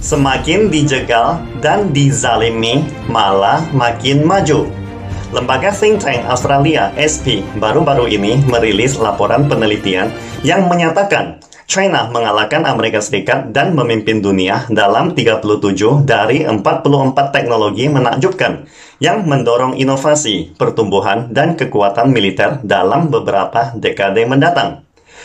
Semakin dijegal dan dizalimi, malah makin maju. Lembaga think tank Australia, SP, baru-baru ini merilis laporan penelitian yang menyatakan China mengalahkan Amerika Serikat dan memimpin dunia dalam 37 dari 44 teknologi menakjubkan yang mendorong inovasi, pertumbuhan, dan kekuatan militer dalam beberapa dekade mendatang.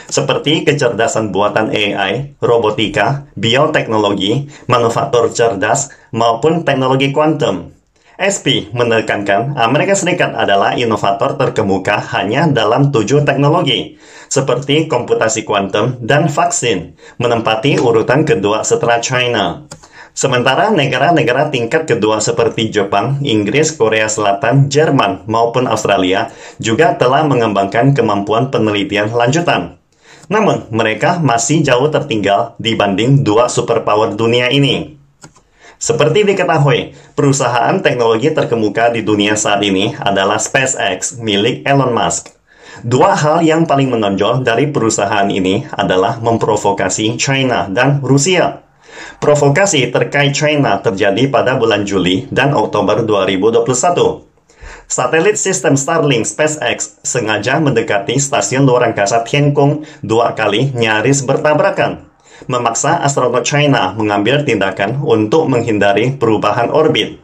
Seperti kecerdasan buatan AI, robotika, bioteknologi, manufaktur cerdas, maupun teknologi kuantum. SP menekankan Amerika Serikat adalah inovator terkemuka hanya dalam 7 teknologi, seperti komputasi kuantum dan vaksin, menempati urutan kedua setelah China. Sementara negara-negara tingkat kedua seperti Jepang, Inggris, Korea Selatan, Jerman, maupun Australia juga telah mengembangkan kemampuan penelitian lanjutan. Namun, mereka masih jauh tertinggal dibanding dua superpower dunia ini. Seperti diketahui, perusahaan teknologi terkemuka di dunia saat ini adalah SpaceX milik Elon Musk. Dua hal yang paling menonjol dari perusahaan ini adalah memprovokasi China dan Rusia. Provokasi terkait China terjadi pada bulan Juli dan Oktober 2021. Satelit sistem Starlink SpaceX sengaja mendekati stasiun luar angkasa Tiangong 2 kali nyaris bertabrakan, memaksa astronot China mengambil tindakan untuk menghindari perubahan orbit.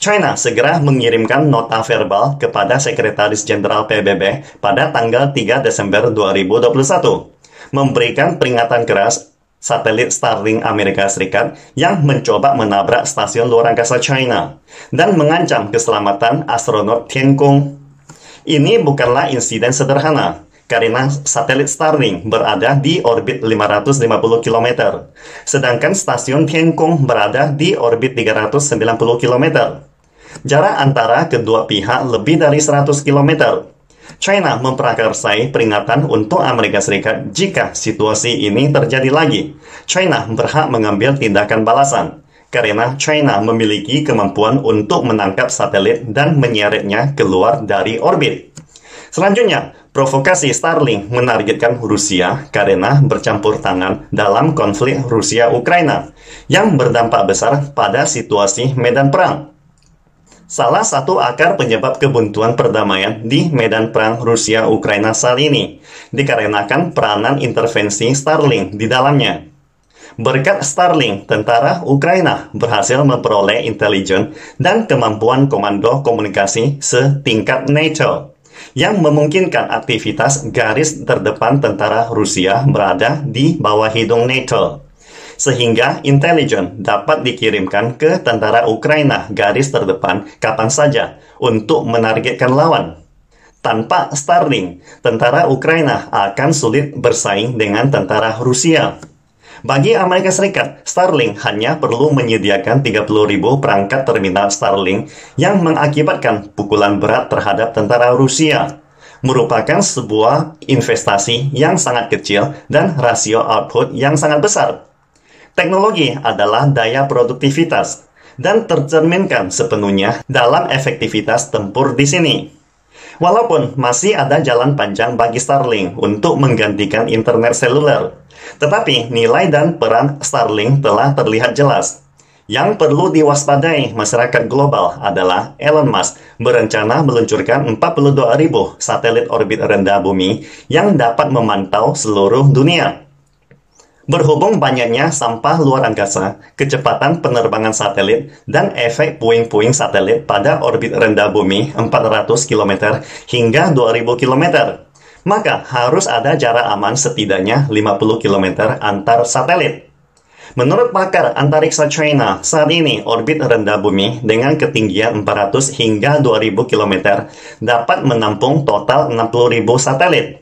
China segera mengirimkan nota verbal kepada Sekretaris Jenderal PBB pada tanggal 3 Desember 2021, memberikan peringatan keras satelit Starlink Amerika Serikat yang mencoba menabrak stasiun luar angkasa China dan mengancam keselamatan astronot Tiangong. Ini bukanlah insiden sederhana, karena satelit Starlink berada di orbit 550 km, sedangkan stasiun Tiangong berada di orbit 390 km. Jarak antara kedua pihak lebih dari 100 km. China memprakarsai peringatan untuk Amerika Serikat jika situasi ini terjadi lagi. China berhak mengambil tindakan balasan, karena China memiliki kemampuan untuk menangkap satelit dan menyeretnya keluar dari orbit. Selanjutnya, provokasi Starlink menargetkan Rusia karena bercampur tangan dalam konflik Rusia-Ukraina yang berdampak besar pada situasi medan perang. Salah satu akar penyebab kebuntuan perdamaian di medan perang Rusia-Ukraina saat ini dikarenakan peranan intervensi Starlink di dalamnya. Berkat Starlink, tentara Ukraina berhasil memperoleh intelijen dan kemampuan komando komunikasi setingkat NATO yang memungkinkan aktivitas garis terdepan tentara Rusia berada di bawah hidung NATO, sehingga intelijen dapat dikirimkan ke tentara Ukraina garis terdepan kapan saja untuk menargetkan lawan. Tanpa Starlink, tentara Ukraina akan sulit bersaing dengan tentara Rusia. Bagi Amerika Serikat, Starlink hanya perlu menyediakan 30.000 perangkat terminal Starlink yang mengakibatkan pukulan berat terhadap tentara Rusia. Merupakan sebuah investasi yang sangat kecil dan rasio output yang sangat besar. Teknologi adalah daya produktivitas dan tercerminkan sepenuhnya dalam efektivitas tempur di sini. Walaupun masih ada jalan panjang bagi Starlink untuk menggantikan internet seluler, tetapi nilai dan peran Starlink telah terlihat jelas. Yang perlu diwaspadai masyarakat global adalah Elon Musk berencana meluncurkan 42.000 satelit orbit rendah bumi yang dapat memantau seluruh dunia. Berhubung banyaknya sampah luar angkasa, kecepatan penerbangan satelit, dan efek puing-puing satelit pada orbit rendah bumi 400 km hingga 2000 km, maka harus ada jarak aman setidaknya 50 km antar satelit. Menurut pakar antariksa China, saat ini orbit rendah bumi dengan ketinggian 400 hingga 2000 km dapat menampung total 60.000 satelit.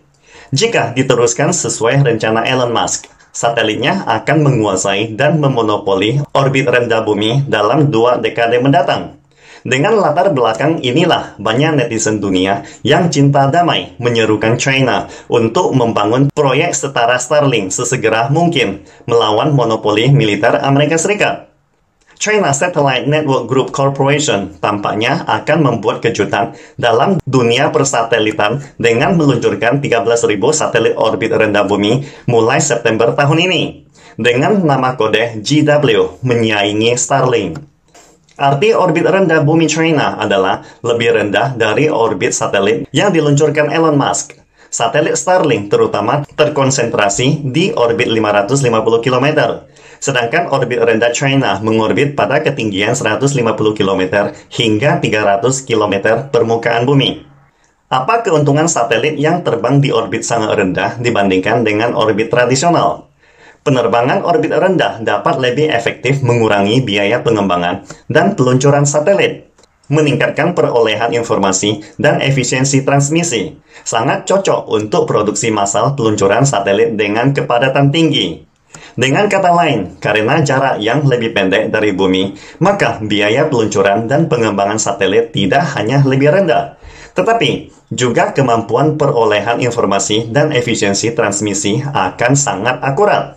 Jika diteruskan sesuai rencana Elon Musk, satelitnya akan menguasai dan memonopoli orbit rendah bumi dalam 2 dekade mendatang. Dengan latar belakang inilah banyak netizen dunia yang cinta damai menyerukan China untuk membangun proyek setara Starlink sesegera mungkin melawan monopoli militer Amerika Serikat. China Satellite Network Group Corporation tampaknya akan membuat kejutan dalam dunia persatelitan dengan meluncurkan 13.000 satelit orbit rendah bumi mulai September tahun ini. dengan nama kode GW menyaingi Starlink. Arti orbit rendah bumi China adalah lebih rendah dari orbit satelit yang diluncurkan Elon Musk. Satelit Starlink terutama terkonsentrasi di orbit 550 km, sedangkan orbit rendah China mengorbit pada ketinggian 150 km hingga 300 km permukaan bumi. Apa keuntungan satelit yang terbang di orbit sangat rendah dibandingkan dengan orbit tradisional? Penerbangan orbit rendah dapat lebih efektif mengurangi biaya pengembangan dan peluncuran satelit, meningkatkan perolehan informasi dan efisiensi transmisi. Sangat cocok untuk produksi massal peluncuran satelit dengan kepadatan tinggi. Dengan kata lain, karena jarak yang lebih pendek dari bumi, maka biaya peluncuran dan pengembangan satelit tidak hanya lebih rendah, tetapi juga kemampuan perolehan informasi dan efisiensi transmisi akan sangat akurat.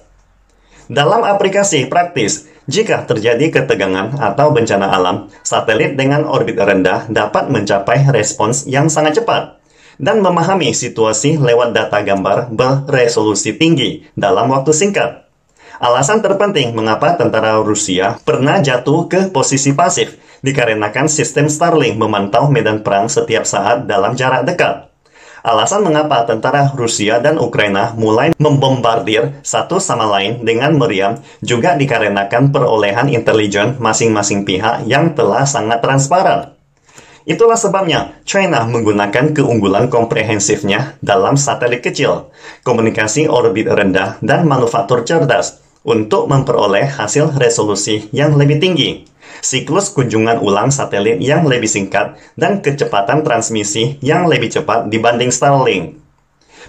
Dalam aplikasi praktis, jika terjadi ketegangan atau bencana alam, satelit dengan orbit rendah dapat mencapai respons yang sangat cepat dan memahami situasi lewat data gambar beresolusi tinggi dalam waktu singkat. Alasan terpenting mengapa tentara Rusia pernah jatuh ke posisi pasif dikarenakan sistem Starlink memantau medan perang setiap saat dalam jarak dekat. Alasan mengapa tentara Rusia dan Ukraina mulai membombardir satu sama lain dengan meriam juga dikarenakan perolehan intelijen masing-masing pihak yang telah sangat transparan. Itulah sebabnya China menggunakan keunggulan komprehensifnya dalam satelit kecil, komunikasi orbit rendah, dan manufaktur cerdas untuk memperoleh hasil resolusi yang lebih tinggi, siklus kunjungan ulang satelit yang lebih singkat, dan kecepatan transmisi yang lebih cepat dibanding Starlink.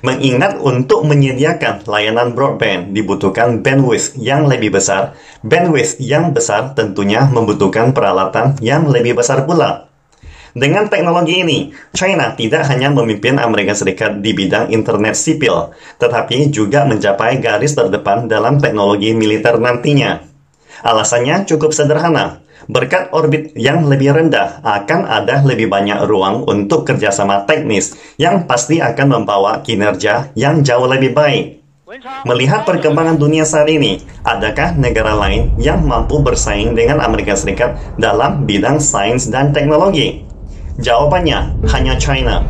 Mengingat untuk menyediakan layanan broadband dibutuhkan bandwidth yang lebih besar. Bandwidth yang besar tentunya membutuhkan peralatan yang lebih besar pula. Dengan teknologi ini, China tidak hanya memimpin Amerika Serikat di bidang internet sipil, tetapi juga mencapai garis terdepan dalam teknologi militer nantinya. Alasannya cukup sederhana. Berkat orbit yang lebih rendah, akan ada lebih banyak ruang untuk kerjasama teknis yang pasti akan membawa kinerja yang jauh lebih baik. Melihat perkembangan dunia saat ini, adakah negara lain yang mampu bersaing dengan Amerika Serikat dalam bidang sains dan teknologi? Jawabannya, hanya China.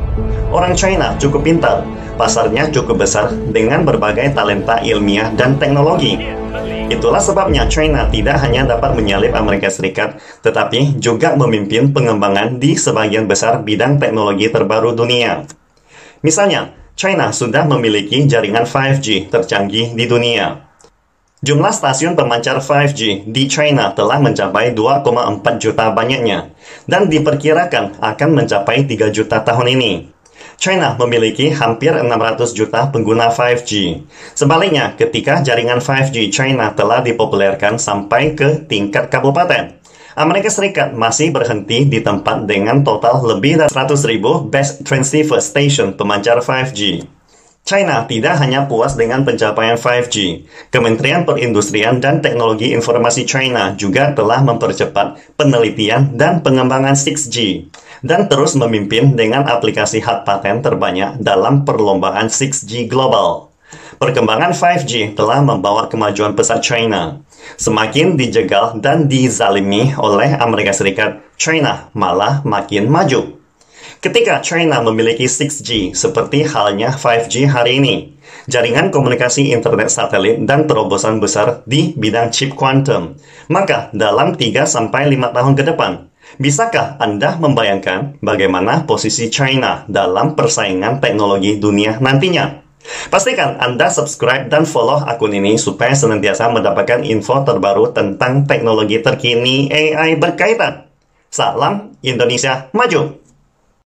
Orang China cukup pintar, pasarnya cukup besar dengan berbagai talenta ilmiah dan teknologi. Itulah sebabnya China tidak hanya dapat menyalip Amerika Serikat, tetapi juga memimpin pengembangan di sebagian besar bidang teknologi terbaru dunia. Misalnya, China sudah memiliki jaringan 5G tercanggih di dunia. Jumlah stasiun pemancar 5G di China telah mencapai 2,4 juta banyaknya, dan diperkirakan akan mencapai 3 juta tahun ini. China memiliki hampir 600 juta pengguna 5G. Sebaliknya, ketika jaringan 5G China telah dipopulerkan sampai ke tingkat kabupaten, Amerika Serikat masih berhenti di tempat dengan total lebih dari 100.000 best transceiver station pemancar 5G. China tidak hanya puas dengan pencapaian 5G. Kementerian Perindustrian dan Teknologi Informasi China juga telah mempercepat penelitian dan pengembangan 6G dan terus memimpin dengan aplikasi hak paten terbanyak dalam perlombaan 6G global. Perkembangan 5G telah membawa kemajuan pesat China. Semakin dijegal dan dizalimi oleh Amerika Serikat, China malah makin maju. Ketika China memiliki 6G seperti halnya 5G hari ini, jaringan komunikasi internet satelit dan terobosan besar di bidang chip kuantum, maka dalam 3-5 tahun ke depan, bisakah Anda membayangkan bagaimana posisi China dalam persaingan teknologi dunia nantinya? Pastikan Anda subscribe dan follow akun ini supaya senantiasa mendapatkan info terbaru tentang teknologi terkini AI berkaitan. Salam Indonesia Maju!